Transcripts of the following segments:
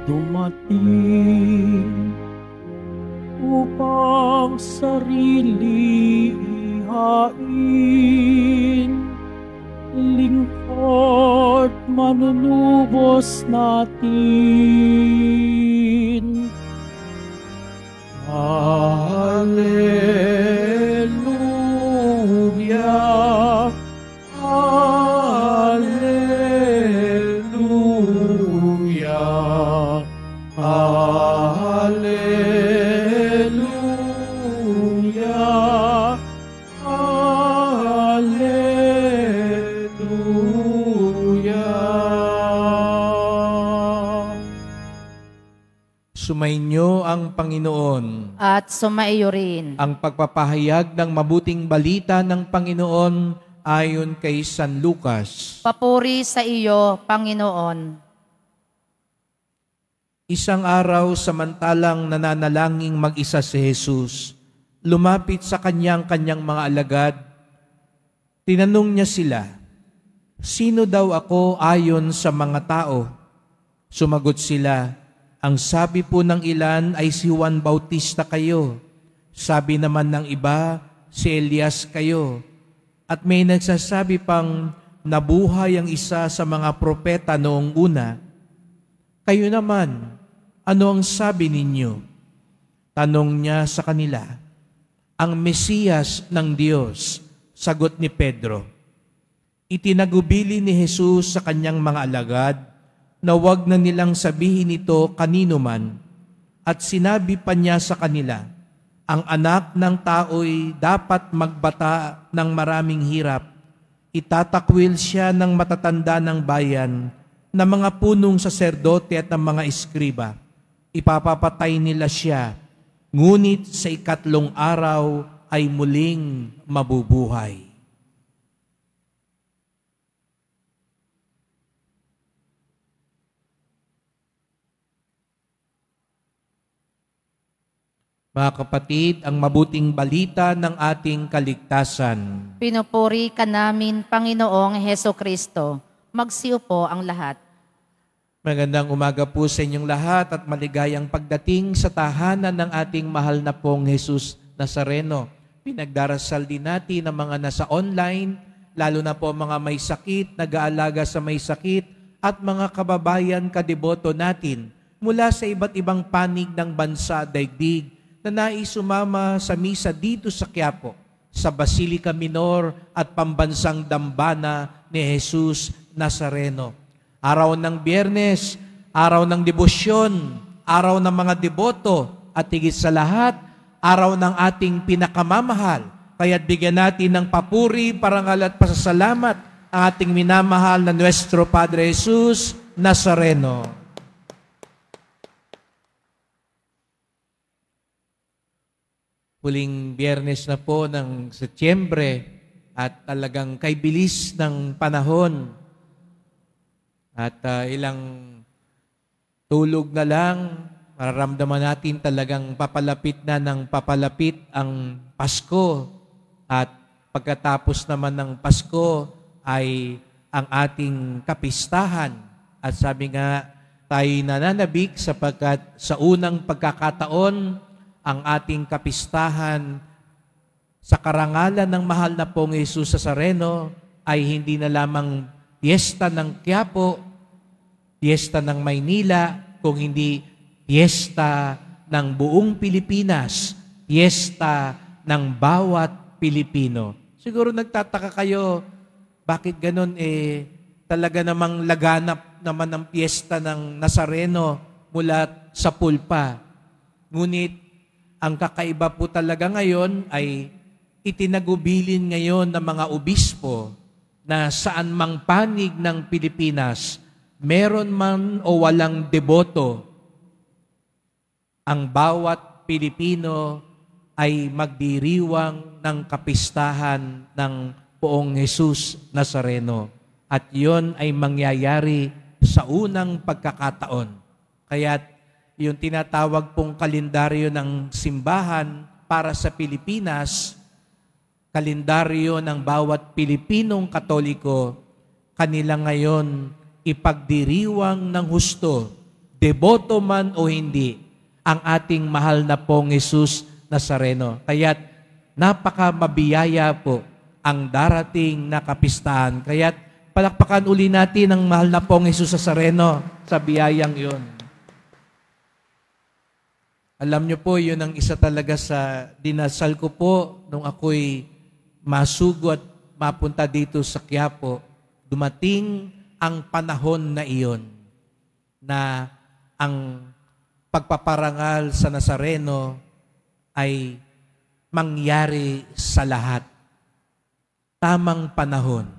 dumating upang sarili ihain, lingkod manunubos natin. Hallelujah, Hallelujah, Hallelujah, Hallelujah. Sumainyo ang Panginoon. At sumaiyo rin. Ang pagpapahayag ng mabuting balita ng Panginoon ayon kay San Lucas. Papuri sa iyo, Panginoon. Isang araw samantalang nananalangin mag-isa si Jesus, lumapit sa kanyang mga alagad. Tinanong niya sila, "Sino daw ako ayon sa mga tao?" Sumagot sila, "Ang sabi po ng ilan ay si Juan Bautista kayo. Sabi naman ng iba, si Elias kayo. At may nagsasabi pang nabuhay ang isa sa mga propeta noong una. Kayo naman, ano ang sabi ninyo?" Tanong niya sa kanila. "Ang Mesiyas ng Diyos," sagot ni Pedro. Itinagubili ni Jesus sa kanyang mga alagad na huwag na nilang sabihin ito kanino man, at sinabi pa niya sa kanila, "Ang anak ng tao'y dapat magbata ng maraming hirap. Itatakwil siya ng matatanda ng bayan, na mga punong saserdote at ng mga eskriba. Ipapapatay nila siya, ngunit sa ikatlong araw ay muling mabubuhay." Mga kapatid, ang mabuting balita ng ating kaligtasan. Pinupuri ka namin, Panginoong Heso Kristo. Magsiupo ang lahat. Magandang umaga po sa inyong lahat at maligayang pagdating sa tahanan ng ating mahal na pong Jesus Nazareno. Pinagdarasal din natin ang mga nasa online, lalo na po mga may sakit, nag-aalaga sa may sakit, at mga kababayan kadeboto natin mula sa iba't ibang panig ng bansa daigdig na nais sumama sa misa dito sa Quiapo, sa Basilica Minor at Pambansang Dambana ni Jesus Nazareno. Araw ng Biyernes, araw ng debosyon, araw ng mga deboto, at higit sa lahat, araw ng ating pinakamamahal. Kaya't bigyan natin ng papuri, parangal at pasasalamat ang ating minamahal na Nuestro Padre Jesus Nazareno. Huling Biyernes na po ng Setyembre at talagang kay bilis ng panahon. At ilang tulog na lang, mararamdaman natin talagang papalapit na ng papalapit ang Pasko. At pagkatapos naman ng Pasko ay ang ating kapistahan. At sabi nga, tayo nananabik sapagkat sa unang pagkakataon, ang ating kapistahan sa karangalan ng mahal na pong Jesus Nazareno ay hindi na lamang piyesta ng Quiapo, piyesta ng Maynila, kung hindi piyesta ng buong Pilipinas, piyesta ng bawat Pilipino. Siguro nagtataka kayo, bakit ganun talaga namang laganap naman ang piyesta ng Nazareno mula sa pulpa. Ngunit ang kakaiba po talaga ngayon ay itinagubilin ngayon ng mga obispo na saan mang panig ng Pilipinas, meron man o walang deboto, ang bawat Pilipino ay magdiriwang ng kapistahan ng Poong Jesus Nazareno. At yon ay mangyayari sa unang pagkakataon. Kaya't yung tinatawag pong kalendaryo ng simbahan para sa Pilipinas, kalendaryo ng bawat Pilipinong Katoliko, kanila ngayon ipagdiriwang ng husto deboto man o hindi, ang ating mahal na pong Jesus Nazareno. Kaya't napaka-mabiyaya po ang darating na kapistahan. Kaya't palakpakan uli natin ang mahal na pong Jesus Nazareno sa biyayang yun. Alam niyo po, yun ang isa talaga sa dinasal ko po nung ako'y masugo at mapunta dito sa Quiapo. Dumating ang panahon na iyon na ang pagpaparangal sa Nazareno ay mangyari sa lahat. Tamang panahon.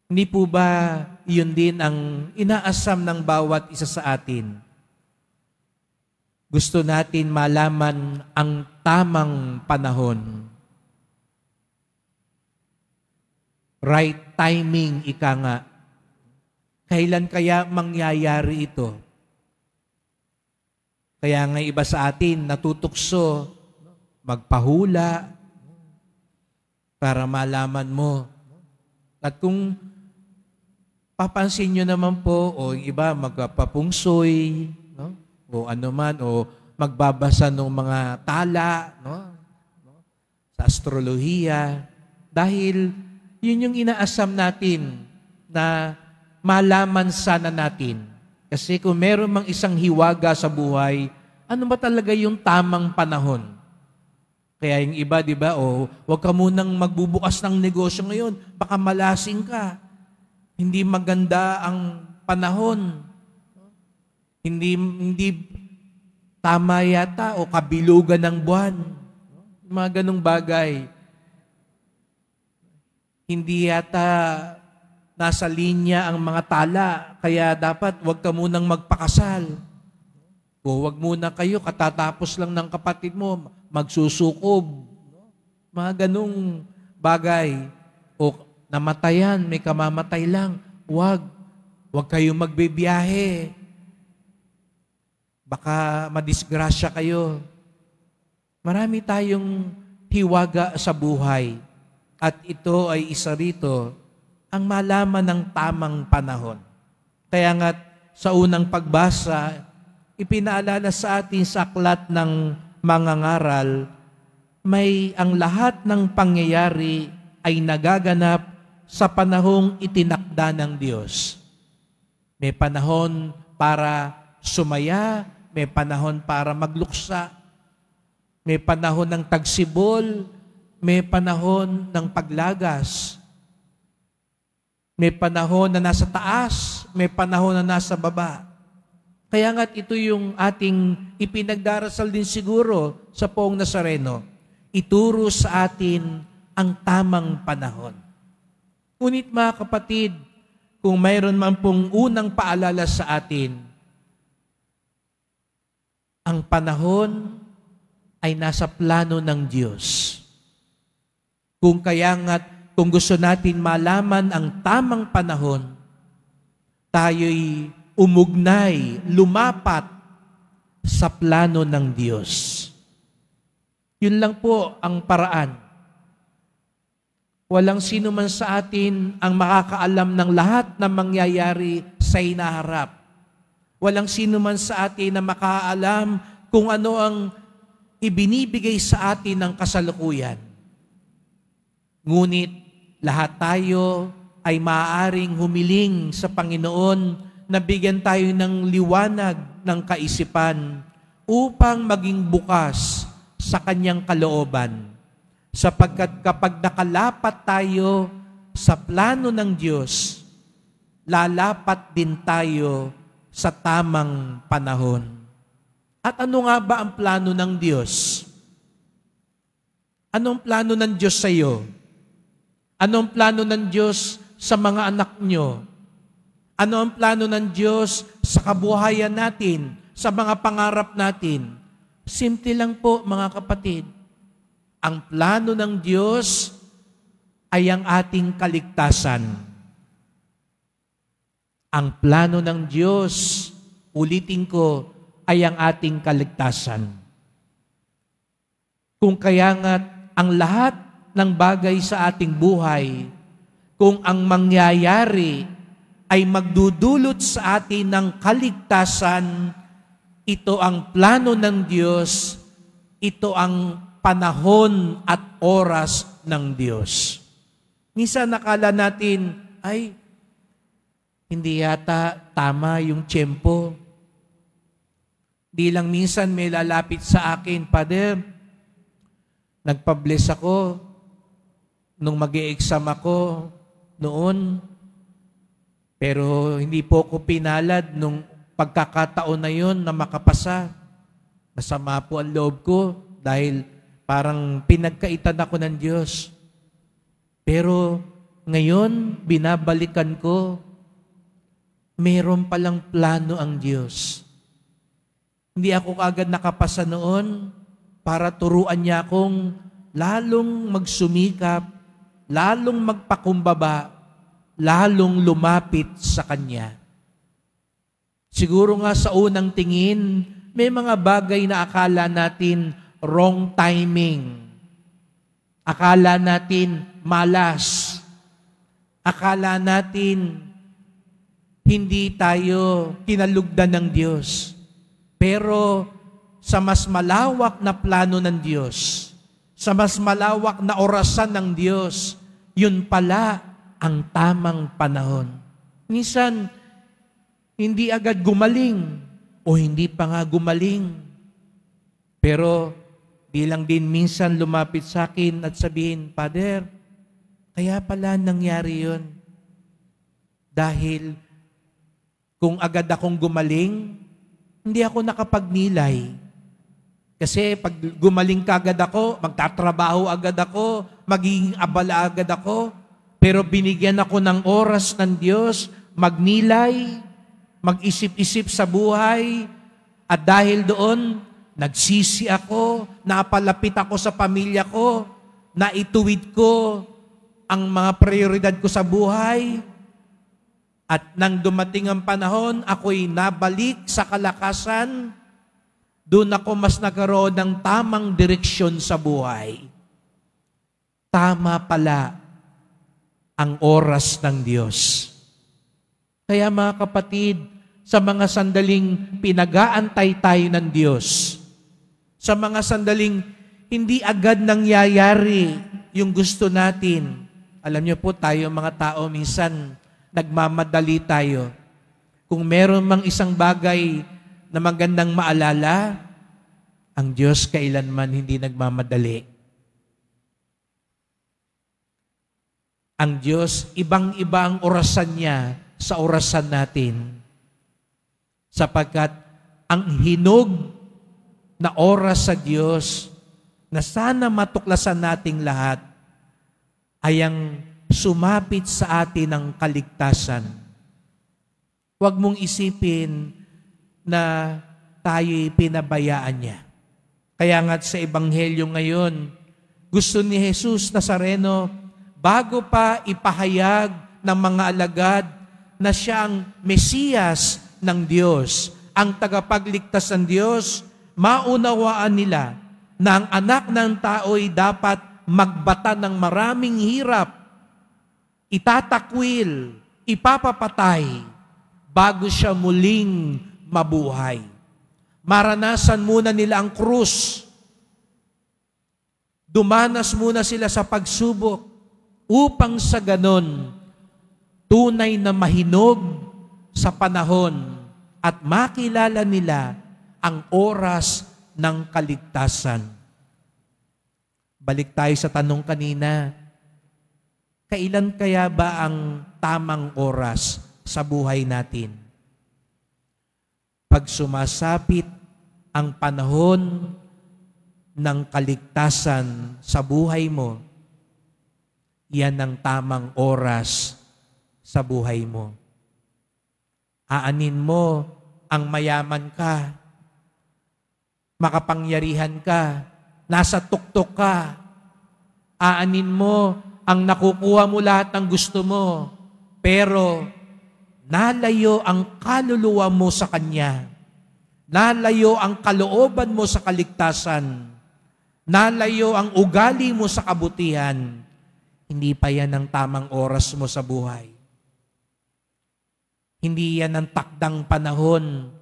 Hindi po ba yun din ang inaasam ng bawat isa sa atin? Gusto natin malaman ang tamang panahon. Right timing, ika nga. Kailan kaya mangyayari ito? Kaya nga iba sa atin natutukso, magpahula para malaman mo. At kung papansin nyo naman po, o iba magpapungsoy, no? O ano man, o magbabasa ng mga tala, no? Sa astrolohiya, dahil yun yung inaasam natin na malaman sana natin. Kasi kung meron mang isang hiwaga sa buhay, ano ba talaga yung tamang panahon? Kaya yung iba, di ba, huwag ka munang magbubukas ng negosyo ngayon, baka malasing ka. Hindi maganda ang panahon. Hindi tama yata o kabilugan ng buwan. Mga ganong bagay. Hindi yata nasa linya ang mga tala, kaya dapat huwag ka munang magpakasal. O huwag muna kayo, katatapos lang ng kapatid mo, magsusukob. Mga ganong bagay. O namatayan, may kamamatay lang. Huwag kayong magbibiyahe. Baka madisgrasya kayo. Marami tayong hiwaga sa buhay. At ito ay isa rito, ang malaman ng tamang panahon. Kaya nga sa unang pagbasa, ipinaalala sa atin sa aklat ng mga ngaral, may ang lahat ng pangyayari ay nagaganap sa panahong itinakda ng Diyos. May panahon para sumaya, may panahon para magluksa, may panahon ng tagsibol, may panahon ng paglagas, may panahon na nasa taas, may panahon na nasa baba. Kaya nga't ito yung ating ipinagdarasal din siguro sa Poong Nazareno. Ituro sa atin ang tamang panahon. Ngunit mga kapatid, kung mayroon man pong unang paalala sa atin, ang panahon ay nasa plano ng Diyos. Kung kaya nga't, kung gusto natin malaman ang tamang panahon, tayo'y umugnay, lumapat sa plano ng Diyos. Yun lang po ang paraan. Walang sino man sa atin ang makakaalam ng lahat na mangyayari sa hinaharap. Walang sino man sa atin na makaalam kung ano ang ibinibigay sa atin ng kasalukuyan. Ngunit lahat tayo ay maaaring humiling sa Panginoon na bigyan tayo ng liwanag ng kaisipan upang maging bukas sa Kanyang kalooban. Sapagkat kapag nakalapat tayo sa plano ng Diyos, lalapat din tayo sa tamang panahon. At ano nga ba ang plano ng Diyos? Anong plano ng Diyos sa iyo? Anong plano ng Diyos sa mga anak nyo? Ano ang plano ng Diyos sa kabuhayan natin, sa mga pangarap natin? Simple lang po, mga kapatid. Ang plano ng Diyos ay ang ating kaligtasan. Ang plano ng Diyos, ulitin ko, ay ang ating kaligtasan. Kung kaya nga ang lahat ng bagay sa ating buhay, kung ang mangyayari ay magdudulot sa atin ng kaligtasan. Ito ang plano ng Diyos. Ito ang panahon at oras ng Diyos. Minsan nakala natin, ay, hindi yata tama yung tiyempo. Di lang minsan may lalapit sa akin, Father, nagpa-bless ako nung mag-e-exam ako noon, pero hindi po ko pinalad nung pagkakataon na yon na makapasa. Masama po ang loob ko dahil parang pinagkaitan ako ng Diyos. Pero ngayon, binabalikan ko, meron palang plano ang Diyos. Hindi ako agad nakapasa noon para turuan niya akong lalong magsumikap, lalong magpakumbaba, lalong lumapit sa Kanya. Siguro nga sa unang tingin, may mga bagay na akala natin wrong timing. Akala natin malas. Akala natin hindi tayo kinalugdan ng Diyos. Pero sa mas malawak na plano ng Diyos, sa mas malawak na orasan ng Diyos, yun pala ang tamang panahon. Minsan, hindi agad gumaling o hindi pa nga gumaling. Pero di lang din minsan lumapit sa akin at sabihin, Father, kaya pala nangyari yun. Dahil kung agad akong gumaling, hindi ako nakapagnilay. Kasi pag gumaling kagad ako, magtatrabaho agad ako, magiging abala agad ako. Pero binigyan ako ng oras ng Diyos, magnilay, mag-isip-isip sa buhay. At dahil doon, nagsisi ako, napalapit ako sa pamilya ko, naituwid ko ang mga prioridad ko sa buhay. At nang dumating ang panahon, ako'y nabalik sa kalakasan. Doon ako mas nagkaroon ng tamang direksyon sa buhay. Tama pala ang oras ng Diyos. Kaya mga kapatid, sa mga sandaling pinag-aantay tayo ng Diyos, sa mga sandaling hindi agad nangyayari yung gusto natin. Alam niyo po tayo mga tao minsan, nagmamadali tayo. Kung meron mang isang bagay na magandang maalala, ang Diyos kailanman hindi nagmamadali. Ang Diyos, ibang-iba ang orasan niya sa orasan natin. Sapagkat ang hinog na oras sa Diyos na sana matuklasan nating lahat ay ang sumapit sa atin ng kaligtasan. Huwag mong isipin na tayo'y pinabayaan niya. Kaya nga sa Ebanghelyo ngayon, gusto ni Jesus Nazareno, bago pa ipahayag ng mga alagad na siya ang Mesiyas ng Diyos, ang tagapagligtas ng Diyos, maunawaan nila na ang anak ng tao'y dapat magbata ng maraming hirap, itatakwil, ipapapatay, bago siya muling mabuhay. Maranasan muna nila ang krus. Dumanas muna sila sa pagsubok upang sa ganon, tunay na mahinog sa panahon at makilala nila ang oras ng kaligtasan. Balik tayo sa tanong kanina, kailan kaya ba ang tamang oras sa buhay natin? Pag sumasapit ang panahon ng kaligtasan sa buhay mo, yan ang tamang oras sa buhay mo. Aanin mo ang mayaman ka, makapangyarihan ka, nasa tuktok ka. Aanin mo ang nakukuha mo lahat ng gusto mo, pero nalayo ang kaluluwa mo sa Kanya. Nalayo ang kalooban mo sa kaligtasan. Nalayo ang ugali mo sa kabutihan. Hindi pa yan ang tamang oras mo sa buhay. Hindi yan ang takdang panahon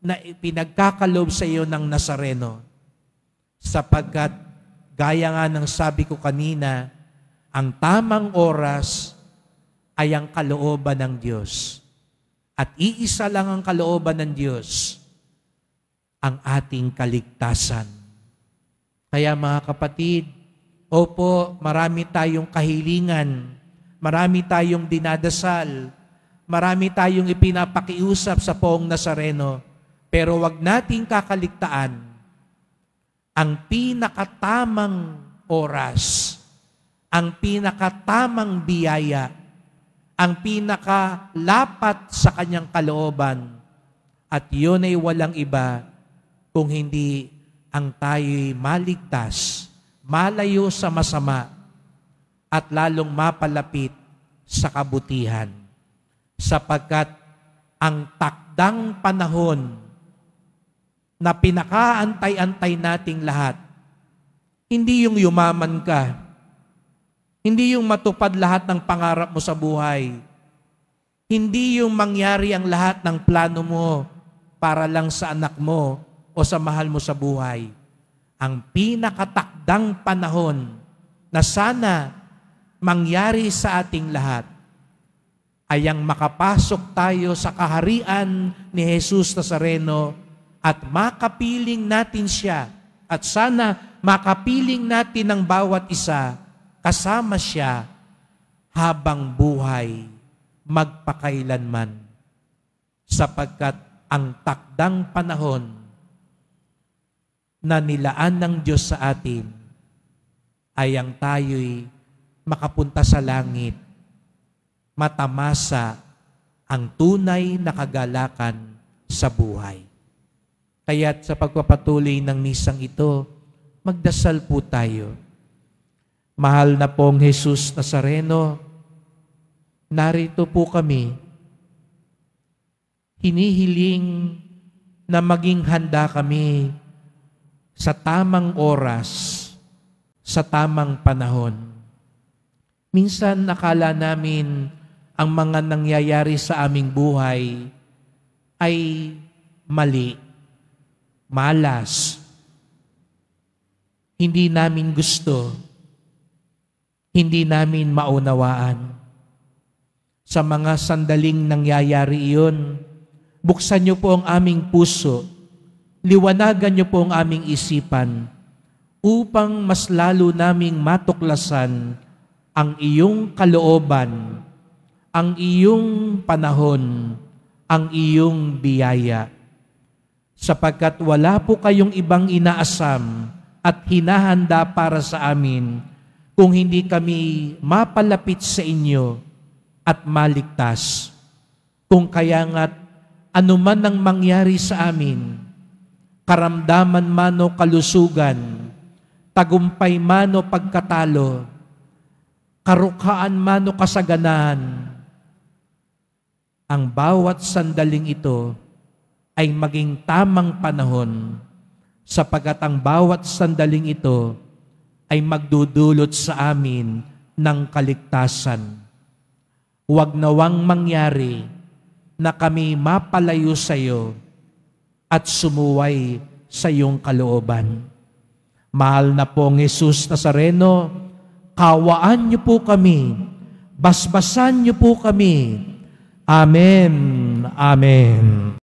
na pinagkakaloob sa iyo ng Nazareno. Sapagkat, gaya nga ng sabi ko kanina, ang tamang oras ay ang kalooban ng Diyos. At iisa lang ang kalooban ng Diyos, ang ating kaligtasan. Kaya mga kapatid, opo, marami tayong kahilingan, marami tayong dinadasal, marami tayong ipinapakiusap sa Poong Nazareno, pero wag nating kakaligtaan ang pinakatamang oras, ang pinakatamang biyaya, ang pinakalapat sa kanyang kalooban, at yun ay walang iba kung hindi ang tayo'y maligtas, malayo sa masama, at lalong mapalapit sa kabutihan. Sapagkat ang takdang panahon na pinakaantay-antay nating lahat, hindi yung yumaman ka, hindi yung matupad lahat ng pangarap mo sa buhay, hindi yung mangyari ang lahat ng plano mo para lang sa anak mo o sa mahal mo sa buhay. Ang pinakatakdang panahon na sana mangyari sa ating lahat ay ang makapasok tayo sa kaharian ni Jesus Nazareno at makapiling natin siya, at sana makapiling natin ang bawat isa kasama siya habang buhay magpakailanman. Sapagkat ang takdang panahon na nilaan ng Diyos sa atin ay ang tayo'y makapunta sa langit, matamasa ang tunay na kagalakan sa buhay. Kaya't sa pagpapatuloy ng misang ito, magdasal po tayo. Mahal na pong Jesus Nazareno, narito po kami. Hinihiling na maging handa kami sa tamang oras, sa tamang panahon. Minsan nakala namin ang mga nangyayari sa aming buhay ay mali, malas, hindi namin gusto, hindi namin maunawaan. Sa mga sandaling nangyayari iyon, buksan niyo po ang aming puso, liwanagan niyo po ang aming isipan, upang mas lalo naming matuklasan ang iyong kalooban, ang iyong panahon, ang iyong biyaya. Sapagkat wala po kayong ibang inaasam at hinahanda para sa amin kung hindi kami mapalapit sa inyo at maligtas. Kung kaya nga't anuman ang mangyari sa amin, karamdaman man o kalusugan, tagumpay man o pagkatalo, karukhaan man o kasaganan, ang bawat sandaling ito ay maging tamang panahon, sapagkat ang bawat sandaling ito ay magdudulot sa amin ng kaligtasan. Huwag nawang mangyari na kami mapalayo sa iyo at sumuway sa iyong kalooban. Mahal na pong Jesus Nazareno, kawaan niyo po kami, basbasan niyo po kami. Amen. Amen.